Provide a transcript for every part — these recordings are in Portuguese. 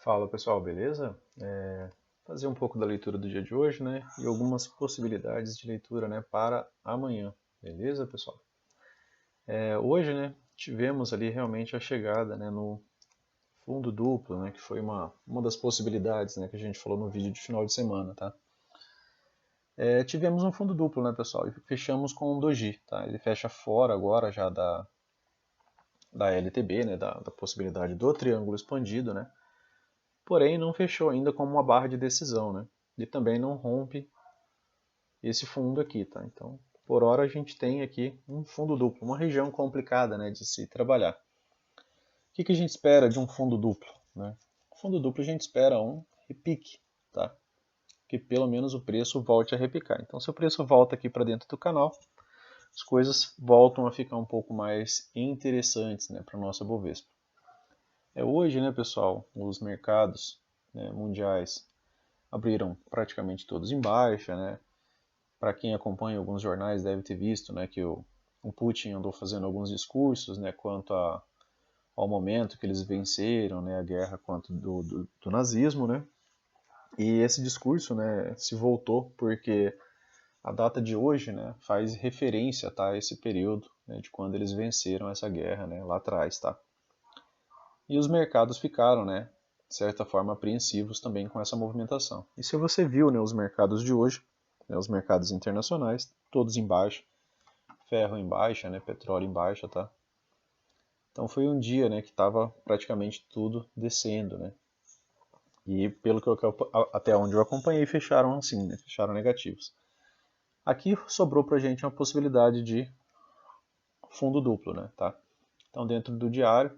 Fala pessoal, beleza? Fazer um pouco da leitura do dia de hoje, né? E algumas possibilidades de leitura, né, para amanhã, beleza, pessoal? Hoje, né, tivemos ali realmente a chegada, né, no fundo duplo, né, que foi uma das possibilidades, né, que a gente falou no vídeo de final de semana, tá? Tivemos um fundo duplo, né, pessoal? E fechamos com um doji, tá? Ele fecha fora agora já da LTB, né, da possibilidade do triângulo expandido, né? Porém não fechou ainda como uma barra de decisão, né? E também não rompe esse fundo aqui, tá? Então, por hora a gente tem aqui um fundo duplo, uma região complicada, né, de se trabalhar. O que a gente espera de um fundo duplo, né? Fundo duplo a gente espera um repique, tá? Que pelo menos o preço volte a repicar. Então, se o preço volta aqui para dentro do canal, as coisas voltam a ficar um pouco mais interessantes, né, para a nossa Bovespa. Hoje, né, pessoal, os mercados, né, mundiais abriram praticamente todos em baixa, né? Para quem acompanha alguns jornais deve ter visto, né, que o Putin andou fazendo alguns discursos, né, quanto ao momento que eles venceram, né, a guerra contra do nazismo, né? E esse discurso, né, se voltou porque a data de hoje, né, faz referência, tá, a esse período, né, de quando eles venceram essa guerra, né, lá atrás, tá? E os mercados ficaram, né, de certa forma, apreensivos também com essa movimentação. E se você viu, né, os mercados de hoje, né, os mercados internacionais, todos em baixa, ferro em baixa, né, petróleo em baixa, tá? Então foi um dia, né, que estava praticamente tudo descendo, né? E pelo que até onde eu acompanhei, fecharam assim, né, fecharam negativos. Aqui sobrou para a gente uma possibilidade de fundo duplo, né, tá? Então dentro do diário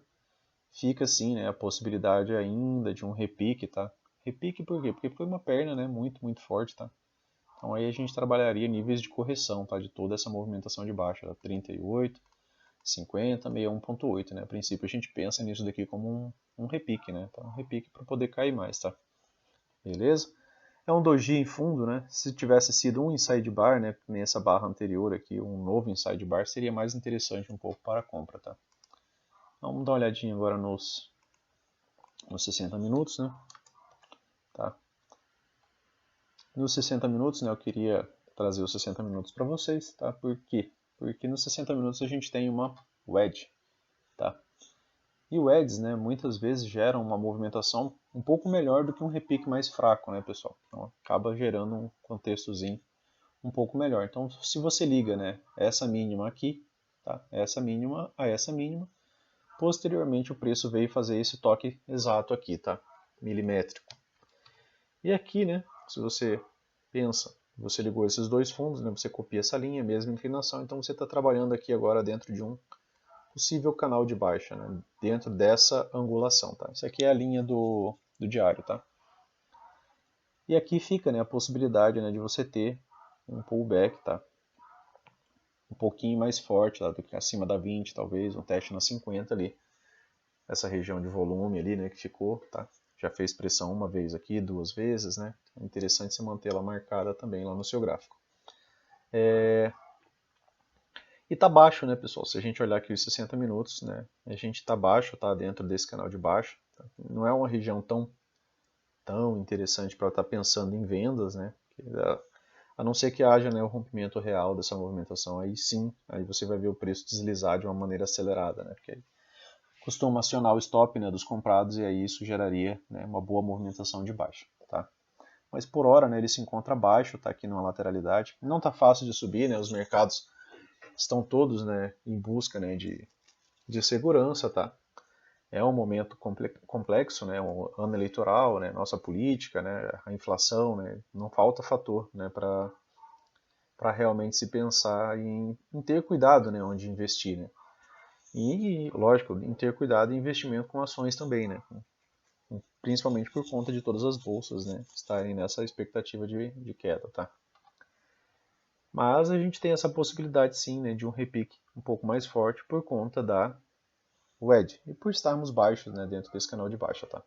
fica assim, né, a possibilidade ainda de um repique, tá? Repique por quê? Porque foi uma perna, né, muito forte, tá? Então aí a gente trabalharia níveis de correção, tá? De toda essa movimentação de baixa, tá? 38, 50, 61.8, né? A princípio a gente pensa nisso daqui como um repique, né? Então um repique para poder cair mais, tá? Beleza? É um doji em fundo, né? Se tivesse sido um inside bar, né, nessa barra anterior aqui, um novo inside bar, seria mais interessante um pouco para a compra, tá? Vamos dar uma olhadinha agora nos 60 minutos, né? Tá? Nos 60 minutos, né, eu queria trazer os 60 minutos para vocês, tá? Por quê? Porque nos 60 minutos a gente tem uma wedge, tá? E wedges, né, muitas vezes geram uma movimentação um pouco melhor do que um repique mais fraco, né, pessoal? Então acaba gerando um contextozinho um pouco melhor. Então, se você liga, né, essa mínima aqui, tá? Essa mínima a essa mínima, posteriormente o preço veio fazer esse toque exato aqui, tá? Milimétrico. E aqui, né, se você pensa, você ligou esses dois fundos, né, você copia essa linha, mesma inclinação, então você está trabalhando aqui agora dentro de um possível canal de baixa, né, dentro dessa angulação, tá? Isso aqui é a linha do diário, tá? E aqui fica, né, a possibilidade, né, de você ter um pullback, tá? Um pouquinho mais forte, tá? Do que acima da 20, talvez, um teste na 50 ali, essa região de volume ali, né, que ficou, tá? Já fez pressão uma vez aqui, duas vezes, né? É interessante você manter ela marcada também lá no seu gráfico. E tá baixo, né, pessoal? Se a gente olhar aqui os 60 minutos, né, a gente tá baixo, tá dentro desse canal de baixo. Tá? Não é uma região tão interessante para estar pensando em vendas, né? A não ser que haja, né, o rompimento real dessa movimentação, aí sim, aí você vai ver o preço deslizar de uma maneira acelerada, né? Porque costuma acionar o stop, né, dos comprados e aí isso geraria, né, uma boa movimentação de baixa, tá? Mas por hora, né, ele se encontra abaixo, está aqui numa lateralidade. Não está fácil de subir, né? Os mercados estão todos, né, em busca, né, de segurança, tá? É um momento complexo, né, um ano eleitoral, né, nossa política, né, a inflação, né, não falta fator, né, para realmente se pensar em ter cuidado, né, onde investir, né? E, lógico, em ter cuidado em investimento com ações também, né? Principalmente por conta de todas as bolsas, né, estarem nessa expectativa de queda, tá? Mas a gente tem essa possibilidade sim, né, de um repique um pouco mais forte por conta da wedge e por estarmos baixos, né, dentro desse canal de baixa, tá?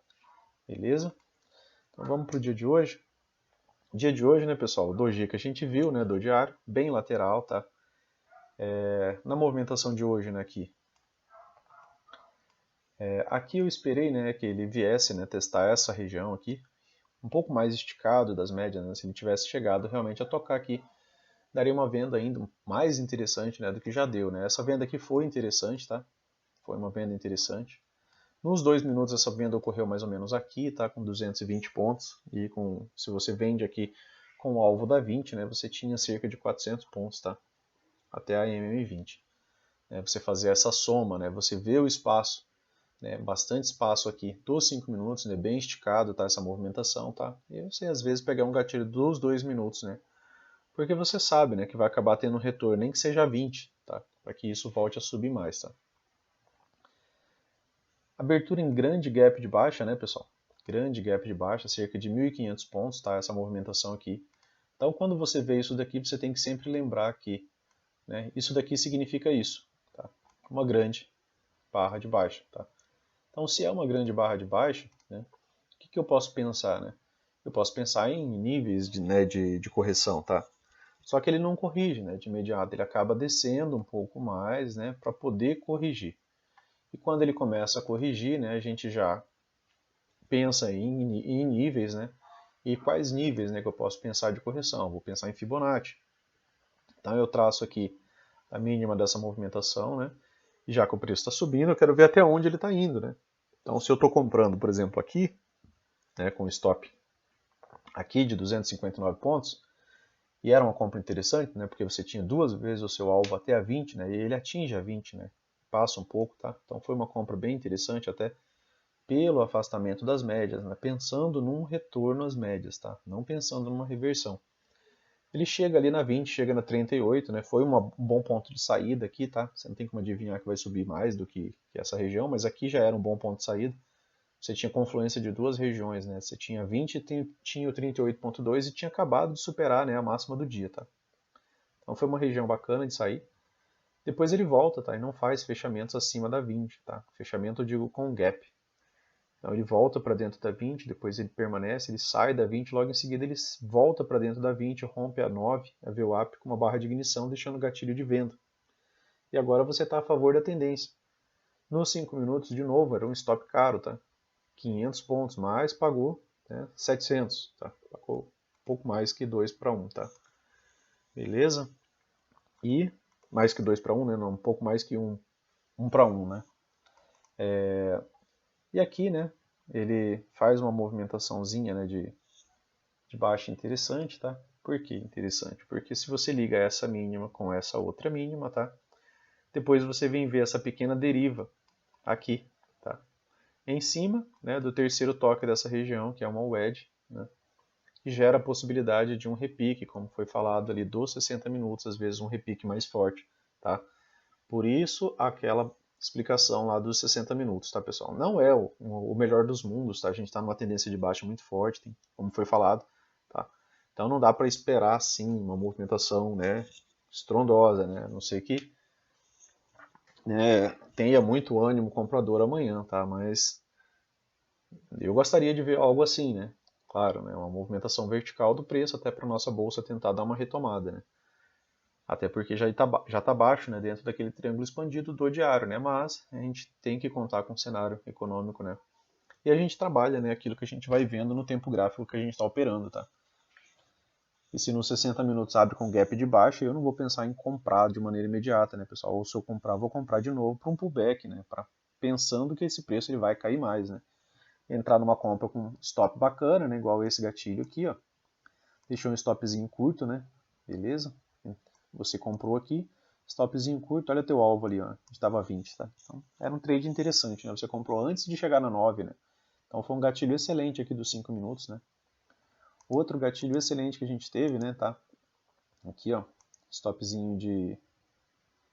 Beleza? Então vamos para o dia de hoje. Dia de hoje, né, pessoal, o doji que a gente viu, né, do diário, bem lateral, tá? Na movimentação de hoje, né, aqui, Aqui eu esperei, né, que ele viesse, né, testar essa região aqui, um pouco mais esticado das médias, né, se ele tivesse chegado realmente a tocar aqui, daria uma venda ainda mais interessante, né, do que já deu, né. Essa venda aqui foi interessante, tá? Foi uma venda interessante. Nos 2 minutos essa venda ocorreu mais ou menos aqui, tá, com 220 pontos, e se você vende aqui com o alvo da 20, né, você tinha cerca de 400 pontos, tá, até a MM20. Você fazer essa soma, né, você vê o espaço, né, bastante espaço aqui dos 5 minutos, né, bem esticado, tá, essa movimentação, tá, e você às vezes pegar um gatilho dos 2 minutos, né, porque você sabe, né, que vai acabar tendo um retorno, nem que seja 20, tá, para que isso volte a subir mais, tá. Abertura em grande gap de baixa, né, pessoal? Grande gap de baixa, cerca de 1.500 pontos, tá? Essa movimentação aqui. Então, quando você vê isso daqui, você tem que sempre lembrar que, né, isso daqui significa isso, tá? Uma grande barra de baixa, tá? Então, se é uma grande barra de baixa, né, o que eu posso pensar, né? Eu posso pensar em níveis de correção, tá? Só que ele não corrige, né, de imediato. Ele acaba descendo um pouco mais, né, para poder corrigir. E quando ele começa a corrigir, né, a gente já pensa em níveis, né? E quais níveis, né, que eu posso pensar de correção? Vou pensar em Fibonacci. Então eu traço aqui a mínima dessa movimentação, né? E já que o preço está subindo, eu quero ver até onde ele está indo, né? Então se eu estou comprando, por exemplo, aqui, né, com stop aqui de 259 pontos, e era uma compra interessante, né? Porque você tinha duas vezes o seu alvo até a 20, né? E ele atinge a 20, né? Passa um pouco, tá? Então foi uma compra bem interessante até pelo afastamento das médias, né? Pensando num retorno às médias, tá? Não pensando numa reversão. Ele chega ali na 20, chega na 38, né? Foi um bom ponto de saída aqui, tá? Você não tem como adivinhar que vai subir mais do que essa região, mas aqui já era um bom ponto de saída. Você tinha confluência de duas regiões, né? Você tinha 20 e tinha o 38.2 e tinha acabado de superar, né, a máxima do dia, tá? Então foi uma região bacana de sair. Depois ele volta, tá? E não faz fechamentos acima da 20, tá? Fechamento eu digo com gap. Então ele volta para dentro da 20, depois ele permanece, ele sai da 20, logo em seguida ele volta para dentro da 20, rompe a 9, a VWAP com uma barra de ignição, deixando o gatilho de venda. E agora você está a favor da tendência. Nos 5 minutos, de novo, era um stop caro, tá? 500 pontos, mas pagou, né, 700, tá? Pagou um pouco mais que 2 para 1, tá? Beleza? E mais que 2 para 1, né? Não, um pouco mais que 1 para 1, né? E aqui, né, ele faz uma movimentaçãozinha, né, de baixa interessante, tá? Por que interessante? Porque se você liga essa mínima com essa outra mínima, tá? Depois você vem ver essa pequena deriva aqui, tá? Em cima, né, do terceiro toque dessa região, que é uma wedge, né? Que gera a possibilidade de um repique, como foi falado ali, dos 60 minutos, às vezes um repique mais forte, tá? Por isso, aquela explicação lá dos 60 minutos, tá, pessoal? Não é o melhor dos mundos, tá? A gente está numa tendência de baixa muito forte, como foi falado, tá? Então não dá para esperar, sim, uma movimentação, né, estrondosa, né? A não sei que, né, tenha muito ânimo comprador amanhã, tá? Mas eu gostaria de ver algo assim, né? Claro, né, uma movimentação vertical do preço até para nossa bolsa tentar dar uma retomada, né? Até porque já tá baixo, né, dentro daquele triângulo expandido do diário, né? Mas a gente tem que contar com o cenário econômico, né? E a gente trabalha, né, aquilo que a gente vai vendo no tempo gráfico que a gente está operando, tá? E se nos 60 minutos abre com gap de baixa, eu não vou pensar em comprar de maneira imediata, né, pessoal? Ou se eu comprar, vou comprar de novo para um pullback, né? Pensando que esse preço ele vai cair mais, né? Entrar numa compra com stop bacana, né? Igual esse gatilho aqui, ó. Deixou um stopzinho curto, né? Beleza? Você comprou aqui, stopzinho curto, olha teu alvo ali, ó, estava 20, tá? Então, era um trade interessante, né? Você comprou antes de chegar na 9, né? Então foi um gatilho excelente aqui dos 5 minutos, né? Outro gatilho excelente que a gente teve, né, tá? Aqui, ó, stopzinho de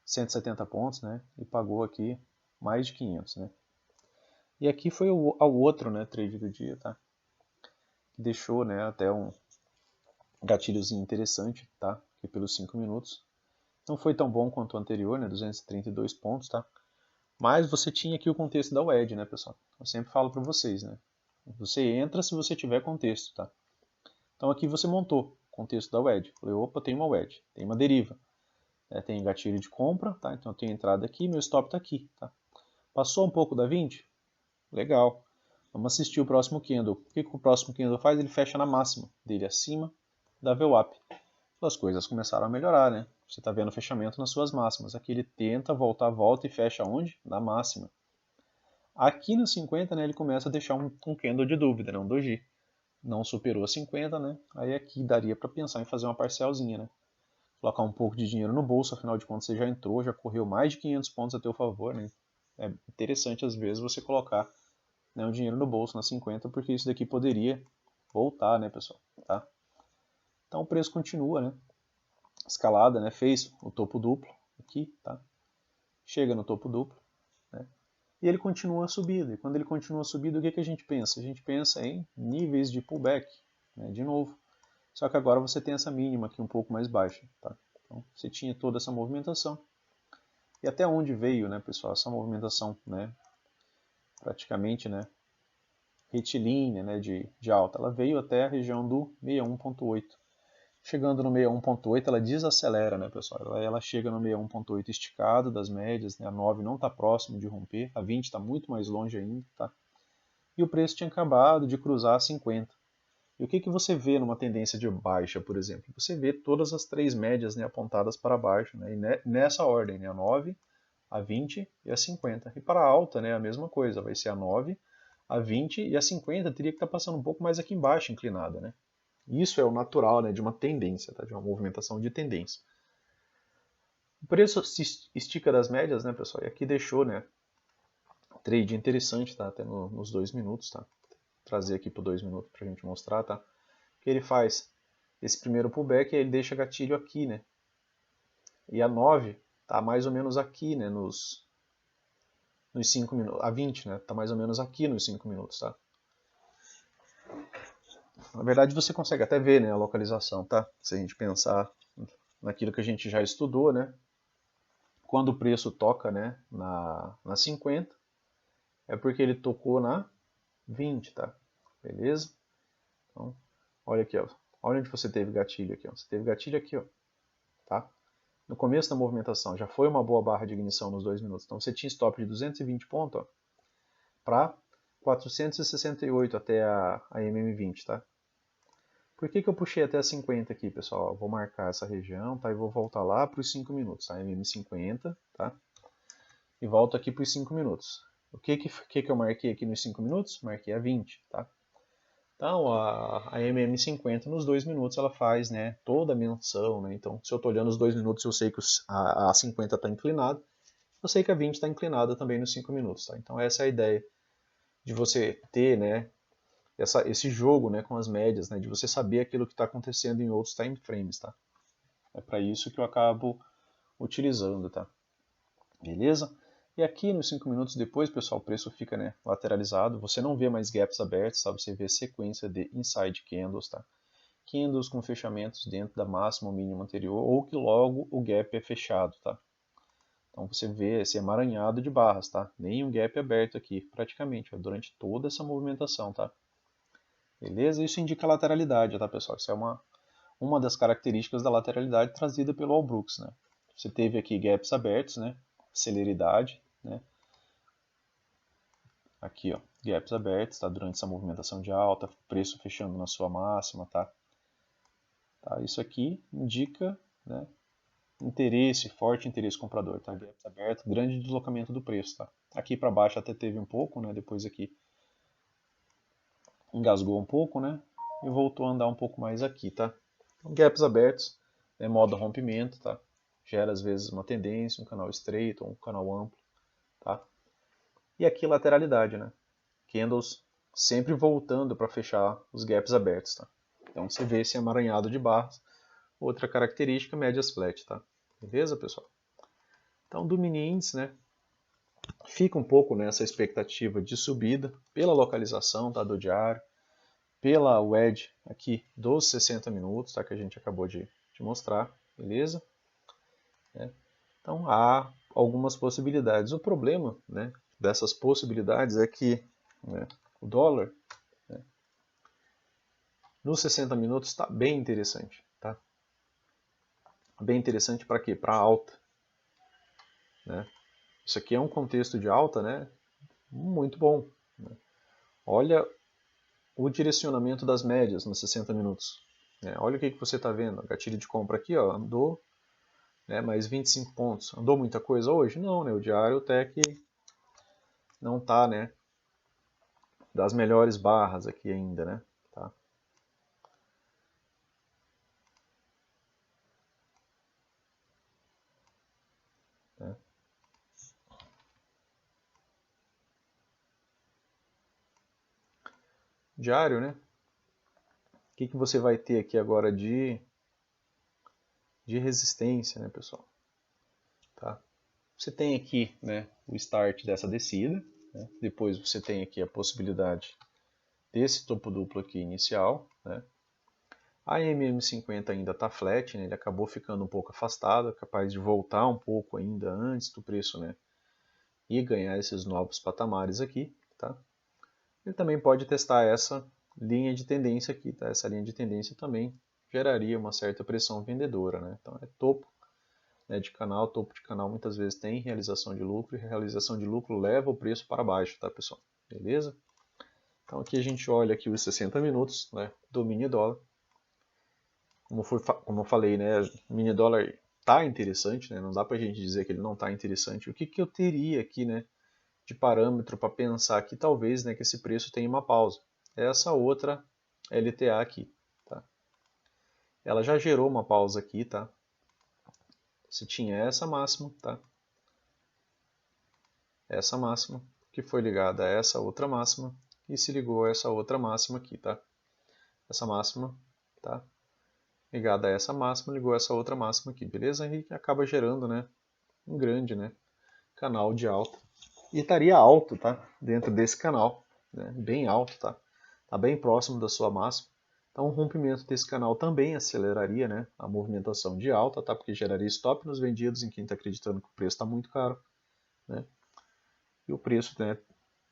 170 pontos, né? E pagou aqui mais de 500, né? E aqui foi ao outro, né, trade do dia, tá? Que deixou, né, até um gatilhozinho interessante, tá? Aqui pelos 5 minutos. Não foi tão bom quanto o anterior, né? 232 pontos, tá? Mas você tinha aqui o contexto da WED, né, pessoal? Eu sempre falo para vocês, né? Você entra se você tiver contexto, tá? Então aqui você montou o contexto da WED. Falei, opa, tem uma WED, tem uma deriva. Tem gatilho de compra, tá? Então eu tenho entrada aqui, meu stop está aqui, tá? Passou um pouco da 20? Legal. Vamos assistir o próximo candle. O que o próximo candle faz? Ele fecha na máxima dele, acima da VWAP. As coisas começaram a melhorar, né? Você está vendo o fechamento nas suas máximas. Aqui ele tenta voltar, volta e fecha onde? Na máxima. Aqui no 50, né, ele começa a deixar um candle de dúvida, né, um doji. Não superou a 50, né? Aí aqui daria para pensar em fazer uma parcialzinha, né? Colocar um pouco de dinheiro no bolso, afinal de contas você já entrou, já correu mais de 500 pontos a teu favor, né? É interessante às vezes você colocar, né, um dinheiro no bolso na 50, porque isso daqui poderia voltar, né, pessoal? Tá? Então o preço continua, né? Escalada, né? Fez o topo duplo aqui, tá? Chega no topo duplo, né? E ele continua subindo. E quando ele continua subindo, o que, que a gente pensa? A gente pensa em níveis de pullback, né? De novo. Só que agora você tem essa mínima aqui um pouco mais baixa, tá? Então você tinha toda essa movimentação. E até onde veio, né, pessoal, essa movimentação, né? Praticamente, né? Retilínea, né, de alta. Ela veio até a região do 61.8. Chegando no 61.8, ela desacelera, né, pessoal? Ela chega no 61.8 esticado das médias, né? A 9 não está próximo de romper, a 20 está muito mais longe ainda, tá? E o preço tinha acabado de cruzar a 50. E o que, que você vê numa tendência de baixa, por exemplo? Você vê todas as três médias, né, apontadas para baixo, né? E nessa ordem, né, a 9, a 20 e a 50. E para a alta, né, a mesma coisa, vai ser a 9, a 20 e a 50 teria que estar passando um pouco mais aqui embaixo, inclinada, né? Isso é o natural, né, de uma tendência, tá? De uma movimentação de tendência. O preço se estica das médias, né, pessoal? E aqui deixou, né, trade interessante, tá? Até nos 2 minutos, tá? Vou trazer aqui para 2 minutos para a gente mostrar, tá? O que ele faz? Esse primeiro pullback, ele deixa gatilho aqui, né? E a 9 tá mais ou menos aqui, né, nos 5 minutos. A 20, né, tá mais ou menos aqui nos 5 minutos, tá? Na verdade, você consegue até ver, né, a localização, tá? Se a gente pensar naquilo que a gente já estudou, né? Quando o preço toca, né, na 50, é porque ele tocou na 20, tá? Beleza? Então, olha aqui, ó. Olha onde você teve gatilho aqui, ó. Você teve gatilho aqui, ó. Tá? No começo da movimentação, já foi uma boa barra de ignição nos 2 minutos. Então, você tinha stop de 220 pontos, ó, para 468 até a MM20, tá? Por que, que eu puxei até a 50 aqui, pessoal? Vou marcar essa região, tá? E vou voltar lá para os 5 minutos, tá? MM50, tá? E volto aqui para os 5 minutos. O que eu marquei aqui nos 5 minutos? Marquei a 20, tá? Então, a MM50 nos 2 minutos ela faz, né, toda a menção, né? Então, se eu estou olhando os 2 minutos eu sei que a 50 está inclinada, eu sei que a 20 está inclinada também nos 5 minutos, tá? Então, essa é a ideia de você ter, né, esse jogo, né, com as médias, né, de você saber aquilo que está acontecendo em outros time frames, tá? É para isso que eu acabo utilizando, tá? Beleza? E aqui nos 5 minutos depois, pessoal, o preço fica, né, lateralizado. Você não vê mais gaps abertos, tá? Você vê sequência de inside candles, tá? Candles com fechamentos dentro da máxima ou mínima anterior, ou que logo o gap é fechado, tá? Então você vê esse emaranhado de barras, tá? Nenhum gap aberto aqui, praticamente, ó, durante toda essa movimentação, tá? Beleza? Isso indica lateralidade, tá, pessoal? Isso é uma das características da lateralidade trazida pelo Allbrooks, né? Você teve aqui gaps abertos, né? Celeridade, né? Aqui, ó, gaps abertos, tá? Durante essa movimentação de alta, preço fechando na sua máxima, tá? Isso aqui indica, né, interesse, forte interesse comprador, tá? Gaps abertos, grande deslocamento do preço, tá? Aqui para baixo até teve um pouco, né? Depois aqui engasgou um pouco, né? E voltou a andar um pouco mais aqui, tá? Então, gaps abertos, né, modo rompimento, tá? Gera às vezes uma tendência, um canal estreito ou um canal amplo, tá? E aqui lateralidade, né? Candles sempre voltando para fechar os gaps abertos, tá? Então você vê esse emaranhado de barras. Outra característica, médias flat, tá? Beleza, pessoal? Então do mini índice, né? Fica um pouco nessa expectativa de subida pela localização, tá, do diário, pela wedge aqui dos 60 minutos, tá, que a gente acabou de mostrar, beleza? Então há algumas possibilidades. O problema, né, dessas possibilidades é que, né, o dólar, né, nos 60 minutos está bem interessante, tá? Bem interessante para quê? Para alta, né? Isso aqui é um contexto de alta, né, muito bom. olha o direcionamento das médias nos 60 minutos. Olha o que você está vendo. Gatilho de compra aqui, ó, andou, né, mais 25 pontos. Andou muita coisa hoje? Não, né? O diário até que não está, né, das melhores barras aqui ainda, né? Tá? Diário, né? O que você vai ter aqui agora de resistência, né, pessoal? Tá? Você tem aqui, né, o start dessa descida, né? Depois você tem aqui a possibilidade desse topo duplo aqui inicial, né? A MM50 ainda está flat, né? Ele acabou ficando um pouco afastado, capaz de voltar um pouco ainda antes do preço, né, e ganhar esses novos patamares aqui, tá? Ele também pode testar essa linha de tendência aqui, tá? Essa linha de tendência também geraria uma certa pressão vendedora, né? Então é topo, né, de canal, topo de canal muitas vezes tem realização de lucro e realização de lucro leva o preço para baixo, tá, pessoal? Beleza? Então aqui a gente olha aqui os 60 minutos, né, do mini dólar. Como eu falei, né, o mini dólar tá interessante, né? Não dá pra gente dizer que ele não tá interessante. O que eu teria aqui, né, de parâmetro para pensar que talvez, né, que esse preço tenha uma pausa? É essa outra LTA aqui, tá? Ela já gerou uma pausa aqui, tá? Se tinha essa máxima, tá? Essa máxima que foi ligada a essa outra máxima e se ligou a essa outra máxima aqui, tá? Essa máxima, tá? Ligada a essa máxima, ligou a essa outra máxima aqui, beleza? E acaba gerando, né, um grande, né, canal de alta. E estaria alto, tá? Dentro desse canal, né? Bem alto, tá? Tá bem próximo da sua máxima. Então o rompimento desse canal também aceleraria, né, a movimentação de alta, tá? Porque geraria stop nos vendidos em quem está acreditando que o preço está muito caro, né? E o preço, né,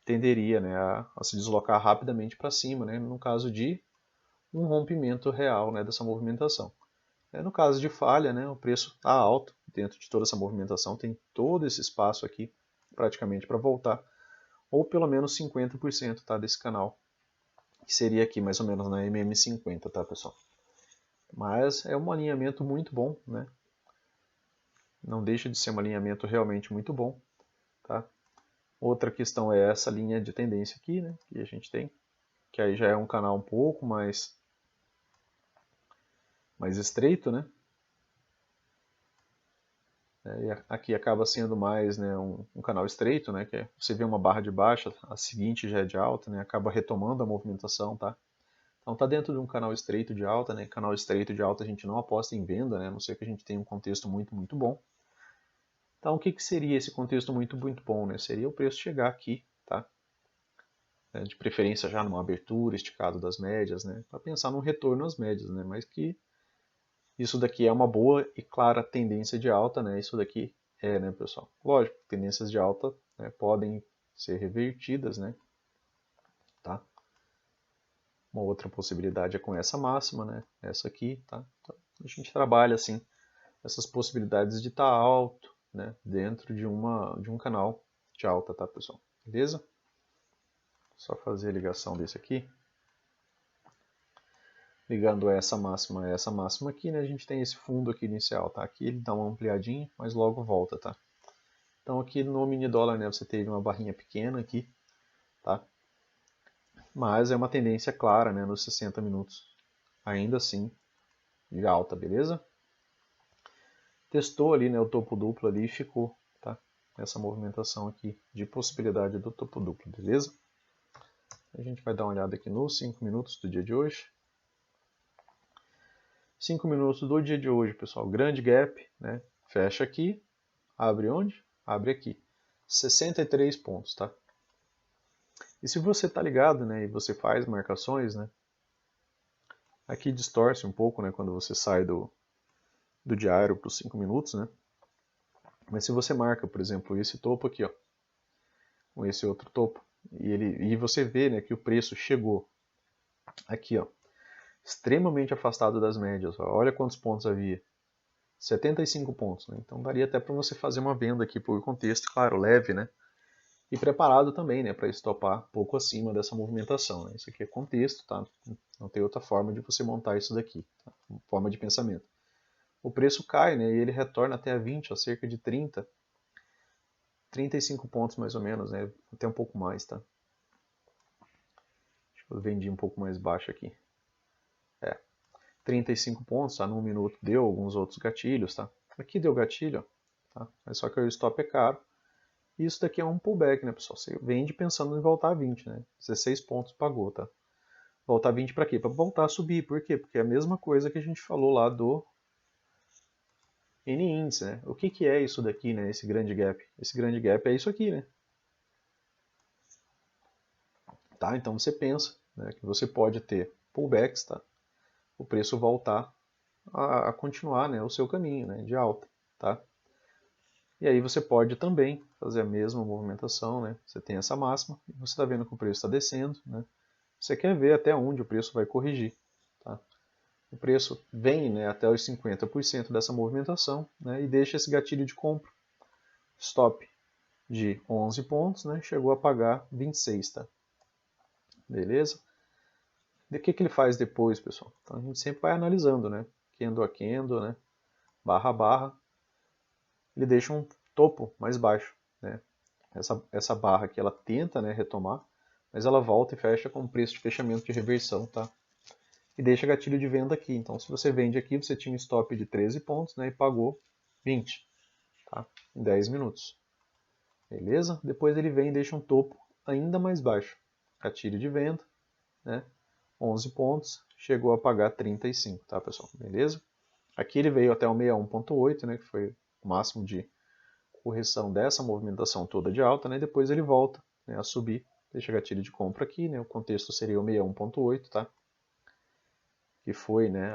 tenderia, né, a se deslocar rapidamente para cima, né, no caso de um rompimento real, né, dessa movimentação. No caso de falha, né, o preço está alto dentro de toda essa movimentação, tem todo esse espaço aqui praticamente para voltar, ou pelo menos 50%, tá, desse canal, que seria aqui mais ou menos na MM50, tá, pessoal? Mas é um alinhamento muito bom, né? Não deixa de ser um alinhamento realmente muito bom, tá? Outra questão é essa linha de tendência aqui, né, que a gente tem, que aí já é um canal um pouco mais estreito, né? E aqui acaba sendo mais, né, um canal estreito, né, que você vê uma barra de baixa, a seguinte já é de alta, né, acaba retomando a movimentação, tá? Então está dentro de um canal estreito de alta, né? Canal estreito de alta a gente não aposta em venda, né? A não ser que a gente tenha um contexto muito, muito bom. Então o que seria esse contexto muito, muito bom, né? Seria o preço chegar aqui, tá? De preferência já numa abertura, esticado das médias, né? Para pensar num retorno às médias, né? Mas que isso daqui é uma boa e clara tendência de alta, né? Isso daqui é, né, pessoal? Lógico, tendências de alta, né, podem ser revertidas, né? Tá? Uma outra possibilidade é com essa máxima, né? Essa aqui, tá? Então, a gente trabalha assim essas possibilidades de estar alto, né? Dentro de um canal de alta, tá, pessoal? Beleza? Só fazer a ligação desse aqui. Ligando essa máxima a essa máxima aqui, né? A gente tem esse fundo aqui inicial, tá? Aqui ele dá uma ampliadinha, mas logo volta, tá? Então aqui no mini dólar, né? Você teve uma barrinha pequena aqui, tá? Mas é uma tendência clara, né, nos 60 minutos. Ainda assim, de alta, beleza? Testou ali, né, o topo duplo ali e ficou, tá? Essa movimentação aqui de possibilidade do topo duplo, beleza? A gente vai dar uma olhada aqui nos 5 minutos do dia de hoje. 5 minutos do dia de hoje, pessoal. Grande gap, né? Fecha aqui, abre onde? Abre aqui. 63 pontos, tá? E se você tá ligado, né, e você faz marcações, né? Aqui distorce um pouco, né, quando você sai do diário para os 5 minutos, né? Mas se você marca, por exemplo, esse topo aqui, ó, com esse outro topo, e você vê, né, que o preço chegou aqui, ó, extremamente afastado das médias. Ó, olha quantos pontos havia. 75 pontos, né? Então daria até para você fazer uma venda aqui por contexto, claro, leve, né? e preparado também, né, para estopar pouco acima dessa movimentação. Né? Isso aqui é contexto, tá? Não tem outra forma de você montar isso daqui, tá? Forma de pensamento. O preço cai, né, e ele retorna até a 20, a cerca de 35 pontos mais ou menos, né, até um pouco mais, tá? Eu vendi um pouco mais baixo aqui. 35 pontos, tá? Num minuto deu alguns outros gatilhos, tá? Aqui deu gatilho, tá? Mas só que o stop é caro. E isso daqui é um pullback, né, pessoal? Você vende pensando em voltar a 20, né? 16 pontos pagou, tá? Voltar a 20 para quê? Para voltar a subir. Por quê? Porque é a mesma coisa que a gente falou lá do N-índice, né? O que é isso daqui, né? Esse grande gap? Esse grande gap é isso aqui, né? Tá? Então você pensa, né, que você pode ter pullbacks, tá? O preço voltar a continuar, né, o seu caminho, né, de alta, tá? E aí você pode também fazer a mesma movimentação, né? Você tem essa máxima e você está vendo que o preço está descendo, né? Você quer ver até onde o preço vai corrigir, tá? O preço vem, né, até os 50% dessa movimentação, né, e deixa esse gatilho de compra. Stop de 11 pontos, né, chegou a pagar 26, tá? Beleza? E o que ele faz depois, pessoal? Então a gente sempre vai analisando, né? Candle a candle, né? Barra a barra. Ele deixa um topo mais baixo, né? Essa barra aqui, ela tenta, né, retomar, mas ela volta e fecha com preço de fechamento de reversão, tá? E deixa gatilho de venda aqui. Então, se você vende aqui, você tinha um stop de 13 pontos, né, e pagou 20, tá? Em 10 minutos. Beleza? Depois ele vem e deixa um topo ainda mais baixo. Gatilho de venda, né? 11 pontos, chegou a pagar 35, tá, pessoal? Beleza? Aqui ele veio até o 61.8, né, que foi o máximo de correção dessa movimentação toda de alta, né? Depois ele volta, né, a subir, deixa gatilho de compra aqui, né? O contexto seria o 61.8, tá? Que foi, né,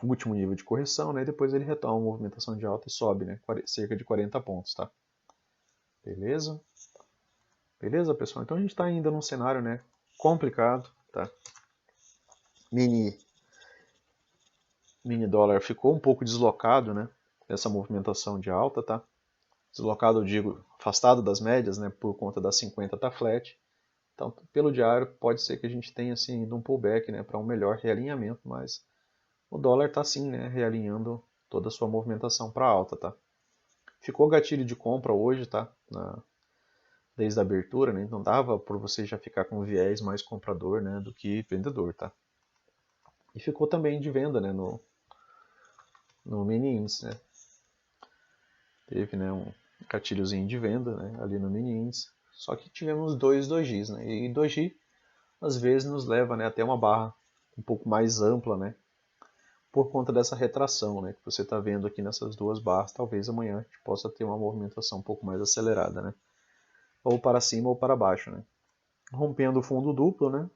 o último nível de correção, né? Depois ele retoma a movimentação de alta e sobe, né? Cerca de 40 pontos, tá? Beleza? Beleza, pessoal? Então a gente está ainda num cenário, né, complicado, tá? Mini dólar ficou um pouco deslocado, né? Dessa movimentação de alta, tá? Deslocado, eu digo, afastado das médias, né? Por conta das 50 tá flat. Então, pelo diário, pode ser que a gente tenha assim, indo um pullback, né? Para um melhor realinhamento, mas o dólar está sim, né? Realinhando toda a sua movimentação para alta, tá? Ficou gatilho de compra hoje, tá? Desde a abertura, né? Então dava por você já ficar com viés mais comprador, né? Do que vendedor, tá? E ficou também de venda, né? No mini índice, né? Teve, né, um gatilhozinho de venda, né, ali no mini índice. Só que tivemos dois dojis, né? E doji às vezes nos leva, né, até uma barra um pouco mais ampla, né? Por conta dessa retração, né, que você está vendo aqui nessas duas barras. Talvez amanhã a gente possa ter uma movimentação um pouco mais acelerada, né? Ou para cima ou para baixo, né? Rompendo o fundo duplo, né?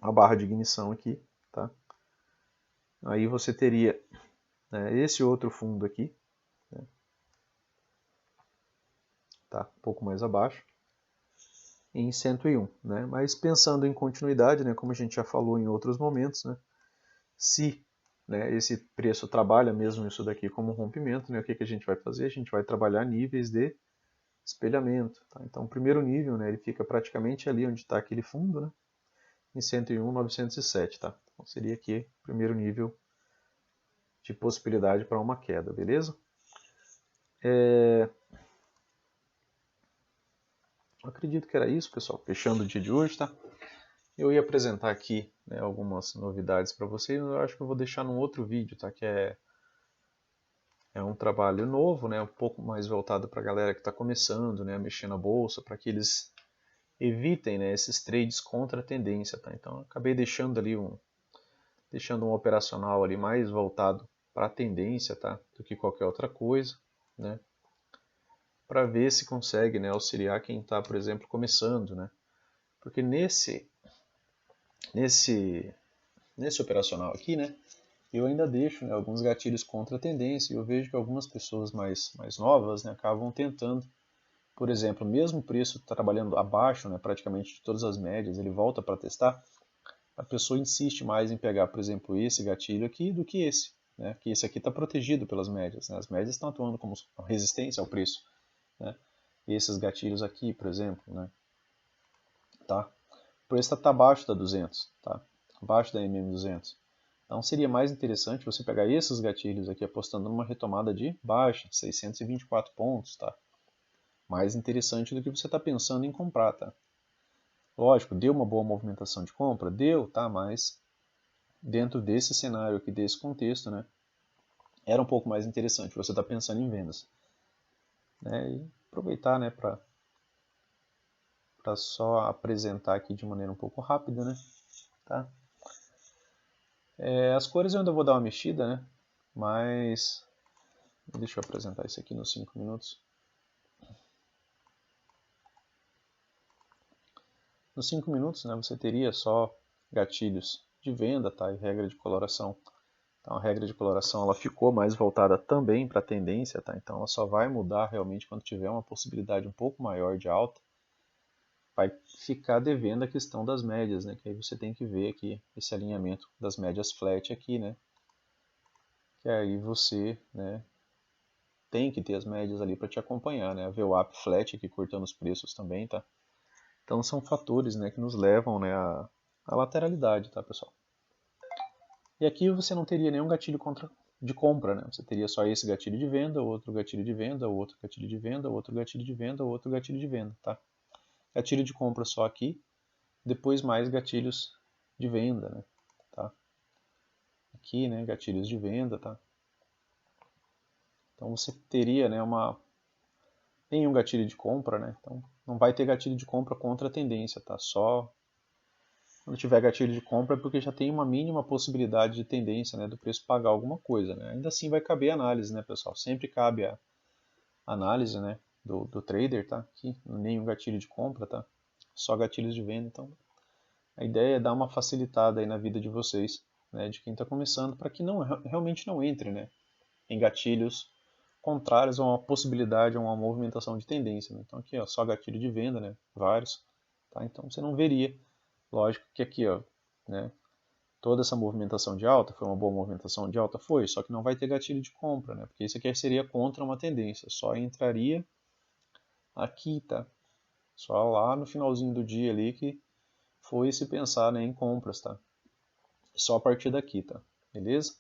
A barra de ignição aqui, tá? Aí você teria, né, esse outro fundo aqui, né, tá? Um pouco mais abaixo, em 101, né? Mas pensando em continuidade, né, como a gente já falou em outros momentos, né, se, né, esse preço trabalha mesmo isso daqui como um rompimento, né, o que, que a gente vai fazer? A gente vai trabalhar níveis de espelhamento. Tá? Então, o primeiro nível, né, ele fica praticamente ali onde está aquele fundo, né, em 101,907. Tá? Então, seria aqui o primeiro nível de possibilidade para uma queda, beleza? Acredito que era isso, pessoal. Fechando o dia de hoje, tá? Eu ia apresentar aqui, né, algumas novidades para vocês, mas eu acho que eu vou deixar num outro vídeo, tá? Que é um trabalho novo, né, um pouco mais voltado para a galera que está começando, né, a mexer na bolsa, para que eles evitem, né, esses trades contra a tendência, tá? Então, eu acabei deixando ali deixando um operacional ali mais voltado para a tendência, tá? Do que qualquer outra coisa, né? Para ver se consegue, né, auxiliar quem está, por exemplo, começando, né? Porque nesse operacional aqui, né, eu ainda deixo, né, alguns gatilhos contra a tendência e eu vejo que algumas pessoas mais novas, né, acabam tentando, por exemplo, mesmo o preço trabalhando abaixo, né, praticamente de todas as médias, ele volta para testar, a pessoa insiste mais em pegar, por exemplo, esse gatilho aqui do que esse, né, que esse aqui está protegido pelas médias, né, as médias estão atuando como resistência ao preço, né, esses gatilhos aqui, por exemplo, né? Tá? O preço está abaixo da 200, tá? Abaixo da MM200. Então seria mais interessante você pegar esses gatilhos aqui apostando numa retomada de baixa, de 624 pontos, tá? Mais interessante do que você está pensando em comprar, tá? Lógico, deu uma boa movimentação de compra? Deu, tá? Mas dentro desse cenário aqui, desse contexto, né? Era um pouco mais interessante você estar pensando em vendas. Né? E aproveitar, né, para só apresentar aqui de maneira um pouco rápida, né? Tá? As cores eu ainda vou dar uma mexida, né? Mas deixa eu apresentar isso aqui nos 5 minutos. Nos 5 minutos, né, você teria só gatilhos de venda, tá? E regra de coloração. Então a regra de coloração ela ficou mais voltada também para a tendência, tá? Então ela só vai mudar realmente quando tiver uma possibilidade um pouco maior de alta. Vai ficar devendo a questão das médias, né? Que aí você tem que ver aqui esse alinhamento das médias flat aqui, né? Que aí você, né, tem que ter as médias ali para te acompanhar, né? A VWAP flat aqui cortando os preços também, tá? Então são fatores, né, que nos levam, né, à lateralidade, tá, pessoal? E aqui você não teria nenhum gatilho de compra, né? Você teria só esse gatilho de venda, outro gatilho de venda, outro gatilho de venda, outro gatilho de venda, outro gatilho de venda, tá? Gatilho de compra só aqui, depois mais gatilhos de venda, né? Tá? Aqui, né, gatilhos de venda, tá? Então você teria, né, nenhum gatilho de compra, né? Então não vai ter gatilho de compra contra a tendência, tá? Só quando tiver gatilho de compra é porque já tem uma mínima possibilidade de tendência, né, do preço pagar alguma coisa, né? Ainda assim vai caber análise, né, pessoal? Sempre cabe a análise, né, do trader, tá? Aqui nenhum gatilho de compra, tá? Só gatilhos de venda, então a ideia é dar uma facilitada aí na vida de vocês, né, de quem está começando, para que realmente não entre, né, em gatilhos contrários a uma possibilidade, a uma movimentação de tendência. Né? Então aqui, ó, só gatilho de venda, né, vários, tá? Então você não veria, lógico que aqui, ó, né, toda essa movimentação de alta foi uma boa movimentação de alta, foi, só que não vai ter gatilho de compra, né, porque isso aqui seria contra uma tendência, só entraria aqui, tá? Só lá no finalzinho do dia ali que foi se pensar, né, em compras, tá? Só a partir daqui, tá? Beleza?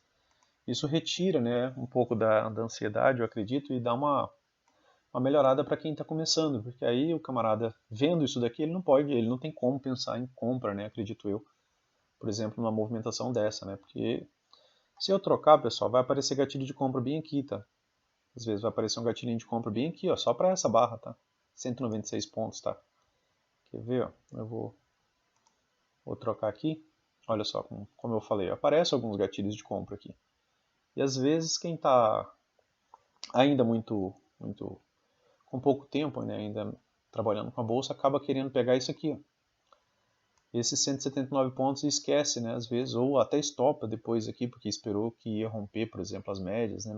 Isso retira, né, um pouco da ansiedade, eu acredito, e dá uma melhorada para quem está começando, porque aí o camarada vendo isso daqui, ele não tem como pensar em compra, né, acredito eu, por exemplo, numa movimentação dessa, né, porque se eu trocar, pessoal, vai aparecer gatilho de compra bem aqui, tá? Às vezes vai aparecer um gatilhinho de compra bem aqui, ó, só para essa barra, tá? 196 pontos, tá? Quer ver, ó? Eu vou trocar aqui. Olha só, como eu falei, aparece alguns gatilhos de compra aqui. E às vezes quem está ainda muito com pouco tempo, né, ainda trabalhando com a bolsa, acaba querendo pegar isso aqui, ó. Esses 179 pontos e esquece, né, às vezes, ou até estopa depois aqui, porque esperou que ia romper, por exemplo, as médias, né,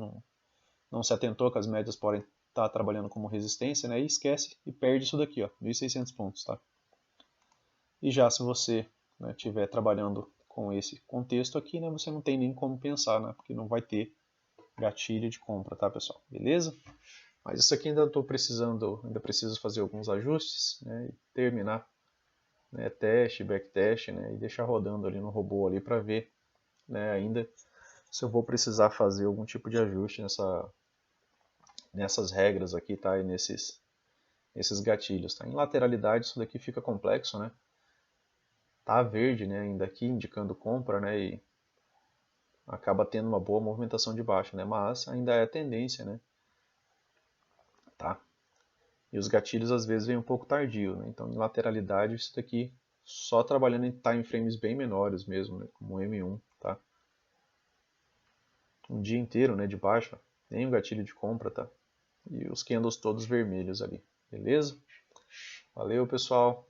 não se atentou que as médias podem estar trabalhando como resistência, né, e esquece e perde isso daqui, ó, 1.600 pontos, tá? E já se você, né, estiver trabalhando com esse contexto aqui, né, você não tem nem como pensar, né, porque não vai ter gatilho de compra, tá, pessoal? Beleza? Mas isso aqui ainda estou precisando, ainda preciso fazer alguns ajustes, né, e terminar, né, teste, backtest, né, e deixar rodando ali no robô ali para ver, né, ainda se eu vou precisar fazer algum tipo de ajuste nessas regras aqui, tá, e nesses gatilhos, tá? Em lateralidade isso daqui fica complexo, né? Tá verde, né, ainda aqui indicando compra, né, e acaba tendo uma boa movimentação de baixa, né, mas ainda é tendência, né, tá? E os gatilhos às vezes vêm um pouco tardio, né? Então em lateralidade isso daqui só trabalhando em time frames bem menores mesmo, né? Como o M1, tá? Um dia inteiro, né, de baixa, nem o gatilho de compra, tá? E os candles todos vermelhos ali, beleza? Valeu, pessoal.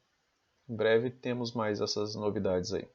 Em breve temos mais essas novidades aí.